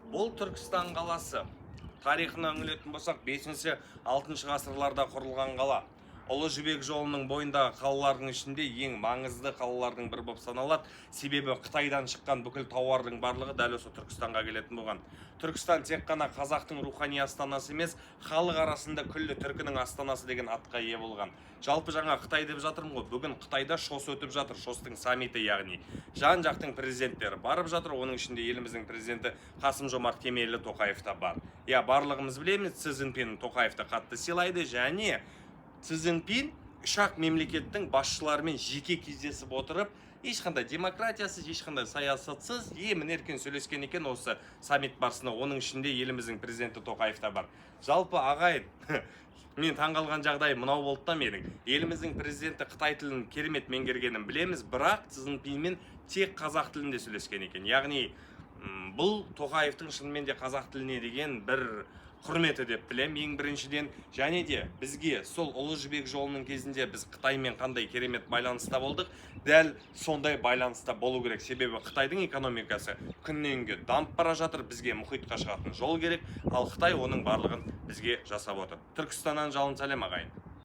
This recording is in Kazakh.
Бұл Түркістан қаласы. Тарихына үңілетін болсақ, 5-6 ғасырларда құрылған қала. Ұлы Жібек жолының бойындағы қалалардың ішінде ең маңызды қалалардың бірі болып саналады. Себебі Қытайдан шыққан бүкіл тауардың барлығы дәл осы Түркістанға келетін болған. Түркістан тек қана қазақтың рухани астанасы емес, халық арасында күллі түркінің астанасы деген атқа ие болған. Жалпы жаңа Қытай деп жатырмын ғой, бүгін Қытайда ШОС өтіп жатыр, ШОСтың саммиті, яғни жан-жақтың президенттері барып жатыр. Оның ішінде еліміздің президенті Қасым-Жомарт Кемелұлы Тоқаев та бар. Барлығымыз білеміз, Си Цзиньпин Тоқаевты қатты сыйлайды, және Си Цзиньпин үш-ақ мемлекеттің басшыларымен жеке кездесіп отырып, ешқандай демократиясыз, ешқандай саясатсыз, емін-еркін сөйлескен екен осы саммит барысында. Оның ішінде еліміздің президенті Тоқаев та бар. Жалпы ағайын, мен таңғалған жағдай мынау болды да менің. Еліміздің президенті Қытай тілін керемет меңгергенін білеміз, бірақ Си Цзиньпинмен тек қазақ тілінде сөйлескен екен. Яғни бұл Тоқаевтың шынымен де қазақ тіліне деген бір құрметі деп білем, ең біріншіден. Және де бізге сол Ұлы Жібек жолының кезінде біз Қытаймен қандай керемет байланыста болдық, дәл сондай байланыста болу керек. Себебі Қытайдың экономикасы күннен күнге дамып бара жатыр, бізге мұхитқа шығатын жол керек, ал Қытай оның барлығын бізге жасап отыр. Түркістаннан жалын сәлем ағайын.